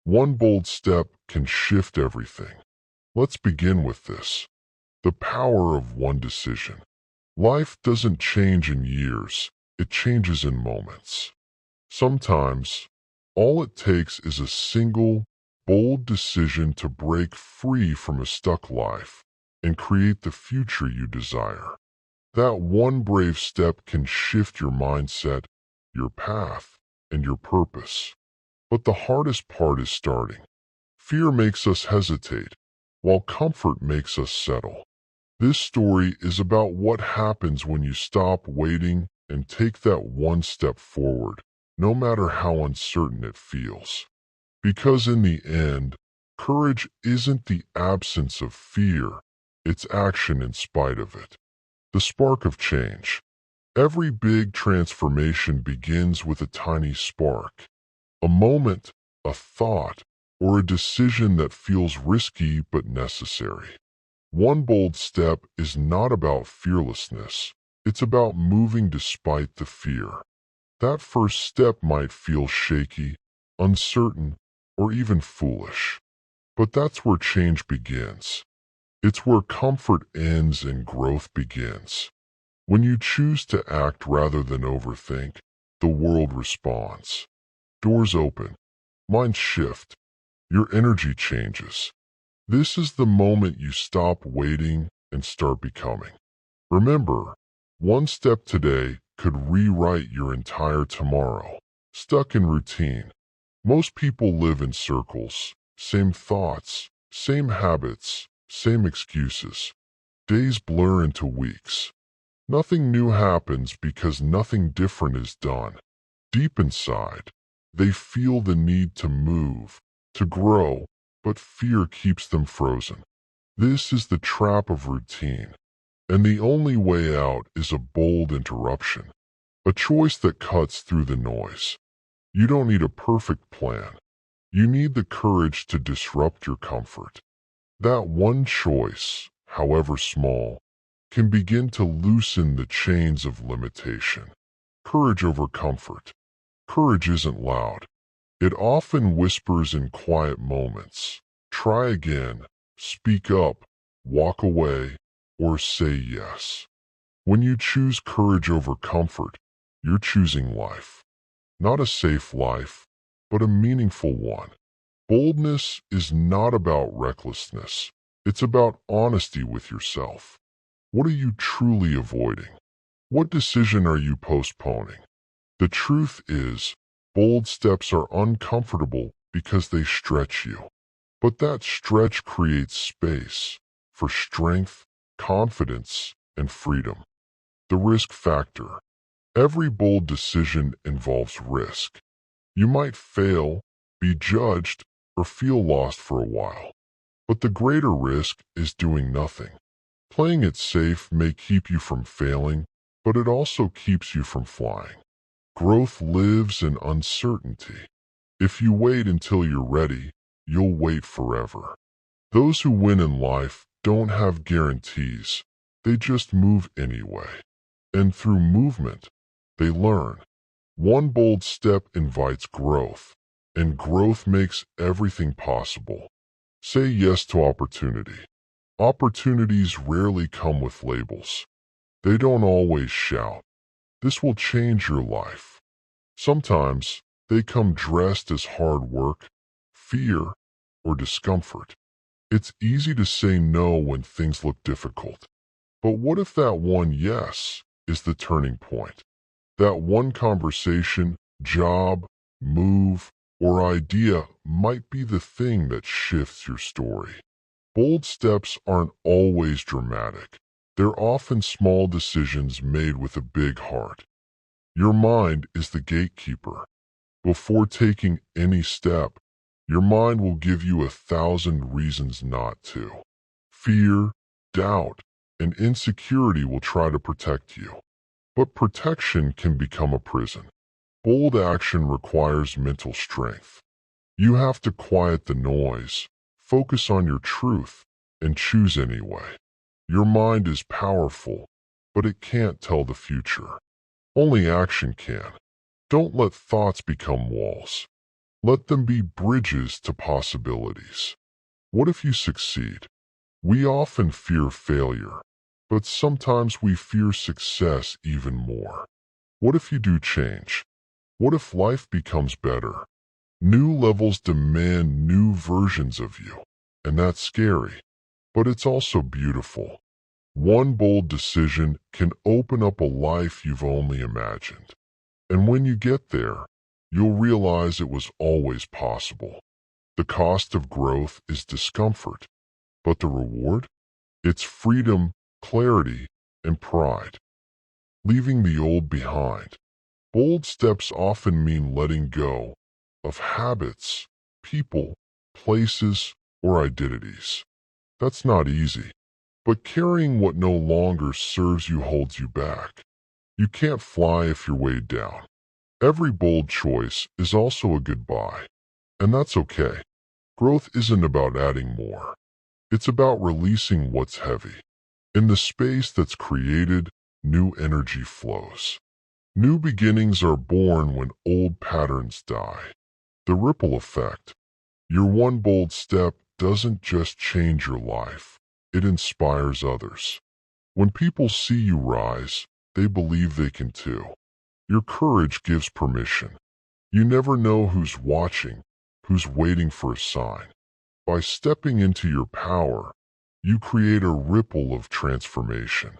One bold step can shift everything. Let's begin with this. The power of one decision. Life doesn't change in years, it changes in moments. Sometimes, all it takes is a single, bold decision to break free from a stuck life and create the future you desire. That one brave step can shift your mindset, your path, and your purpose. But the hardest part is starting. Fear makes us hesitate, while comfort makes us settle. This story is about what happens when you stop waiting and take that one step forward, no matter how uncertain it feels. Because in the end, courage isn't the absence of fear, it's action in spite of it. The spark of change. Every big transformation begins with a tiny spark. A moment, a thought, or a decision that feels risky but necessary. One bold step is not about fearlessness. It's about moving despite the fear. That first step might feel shaky, uncertain, or even foolish. But that's where change begins. It's where comfort ends and growth begins. When you choose to act rather than overthink, the world responds. Doors open, minds shift, your energy changes. This is the moment you stop waiting and start becoming. Remember, one step today could rewrite your entire tomorrow. Stuck in routine. Most people live in circles, same thoughts, same habits, same excuses. Days blur into weeks. Nothing new happens because nothing different is done. Deep inside, they feel the need to move, to grow, but fear keeps them frozen. This is the trap of routine, and the only way out is a bold interruption, a choice that cuts through the noise. You don't need a perfect plan. You need the courage to disrupt your comfort. That one choice, however small, can begin to loosen the chains of limitation. Courage over comfort. Courage isn't loud. It often whispers in quiet moments. Try again, speak up, walk away, or say yes. When you choose courage over comfort, you're choosing life. Not a safe life, but a meaningful one. Boldness is not about recklessness. It's about honesty with yourself. What are you truly avoiding? What decision are you postponing? The truth is, bold steps are uncomfortable because they stretch you. But that stretch creates space for strength, confidence, and freedom. The risk factor. Every bold decision involves risk. You might fail, be judged, or feel lost for a while. But the greater risk is doing nothing. Playing it safe may keep you from failing, but it also keeps you from flying. Growth lives in uncertainty. If you wait until you're ready, you'll wait forever. Those who win in life don't have guarantees. They just move anyway. And through movement, they learn. One bold step invites growth, and growth makes everything possible. Say yes to opportunity. Opportunities rarely come with labels. They don't always shout, "This will change your life." Sometimes they come dressed as hard work, fear, or discomfort. It's easy to say no when things look difficult. But what if that one yes is the turning point? That one conversation, job, move, or idea might be the thing that shifts your story. Bold steps aren't always dramatic. They're often small decisions made with a big heart. Your mind is the gatekeeper. Before taking any step, your mind will give you 1,000 reasons not to. Fear, doubt, and insecurity will try to protect you. But protection can become a prison. Bold action requires mental strength. You have to quiet the noise, focus on your truth, and choose anyway. Your mind is powerful, but it can't tell the future. Only action can. Don't let thoughts become walls. Let them be bridges to possibilities. What if you succeed? We often fear failure, but sometimes we fear success even more. What if you do change? What if life becomes better? New levels demand new versions of you, and that's scary, but it's also beautiful. One bold decision can open up a life you've only imagined. And when you get there, you'll realize it was always possible. The cost of growth is discomfort, but the reward? It's freedom, clarity, and pride. Leaving the old behind. Bold steps often mean letting go of habits, people, places, or identities. That's not easy, but carrying what no longer serves you holds you back. You can't fly if you're weighed down. Every bold choice is also a goodbye, and that's okay. Growth isn't about adding more. It's about releasing what's heavy. In the space that's created, new energy flows. New beginnings are born when old patterns die. The ripple effect. Your one bold step doesn't just change your life, it inspires others. When people see you rise, they believe they can too. Your courage gives permission. You never know who's watching, who's waiting for a sign. By stepping into your power, you create a ripple of transformation.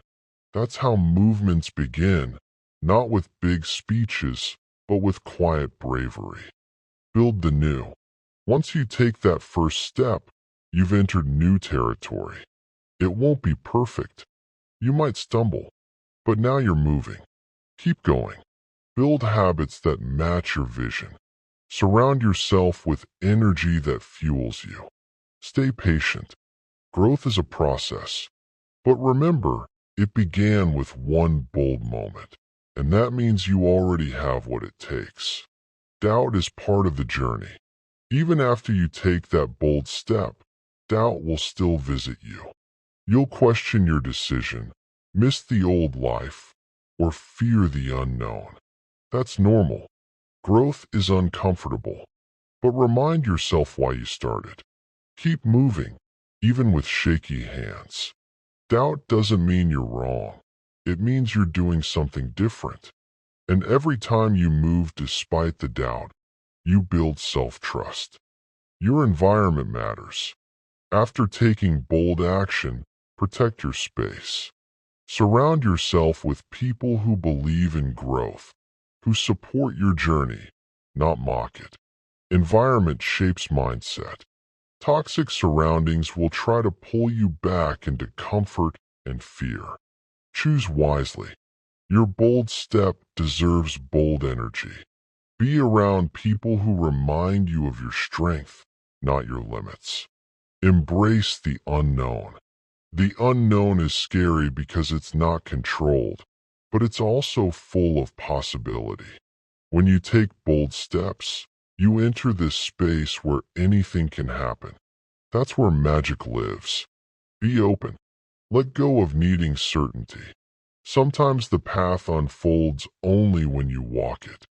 That's how movements begin, not with big speeches, but with quiet bravery. Build the new. Once you take that first step, you've entered new territory. It won't be perfect. You might stumble, but now you're moving. Keep going. Build habits that match your vision. Surround yourself with energy that fuels you. Stay patient. Growth is a process. But remember, it began with one bold moment, and that means you already have what it takes. Doubt is part of the journey. Even after you take that bold step, doubt will still visit you. You'll question your decision, miss the old life, or fear the unknown. That's normal. Growth is uncomfortable, but remind yourself why you started. Keep moving, even with shaky hands. Doubt doesn't mean you're wrong. It means you're doing something different. And every time you move despite the doubt, you build self-trust. Your environment matters. After taking bold action, protect your space. Surround yourself with people who believe in growth, who support your journey, not mock it. Environment shapes mindset. Toxic surroundings will try to pull you back into comfort and fear. Choose wisely. Your bold step deserves bold energy. Be around people who remind you of your strength, not your limits. Embrace the unknown. The unknown is scary because it's not controlled, but it's also full of possibility. When you take bold steps, you enter this space where anything can happen. That's where magic lives. Be open. Let go of needing certainty. Sometimes the path unfolds only when you walk it.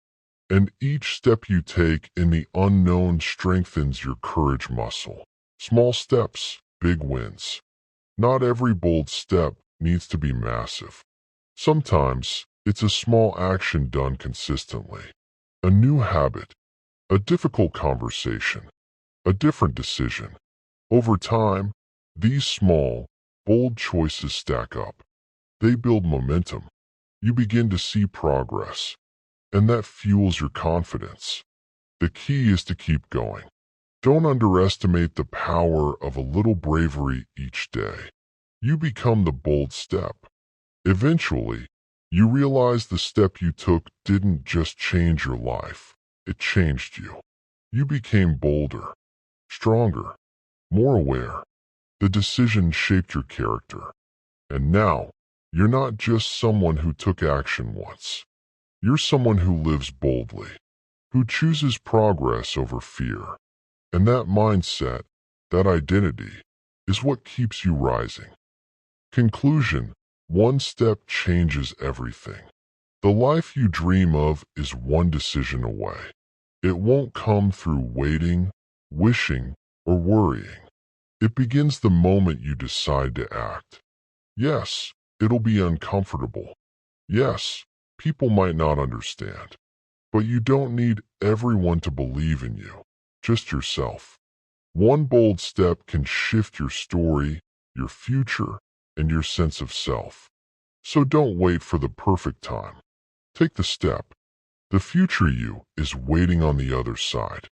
And each step you take in the unknown strengthens your courage muscle. Small steps, big wins. Not every bold step needs to be massive. Sometimes it's a small action done consistently. A new habit, a difficult conversation, a different decision. Over time, these small, bold choices stack up. They build momentum. You begin to see progress, and that fuels your confidence. The key is to keep going. Don't underestimate the power of a little bravery each day. You become the bold step. Eventually, you realize the step you took didn't just change your life, it changed you. You became bolder, stronger, more aware. The decision shaped your character. And now, you're not just someone who took action once. You're someone who lives boldly, who chooses progress over fear. And that mindset, that identity, is what keeps you rising. Conclusion: one step changes everything. The life you dream of is one decision away. It won't come through waiting, wishing, or worrying. It begins the moment you decide to act. Yes, it'll be uncomfortable. Yes, people might not understand. But you don't need everyone to believe in you, just yourself. One bold step can shift your story, your future, and your sense of self. So don't wait for the perfect time. Take the step. The future you is waiting on the other side.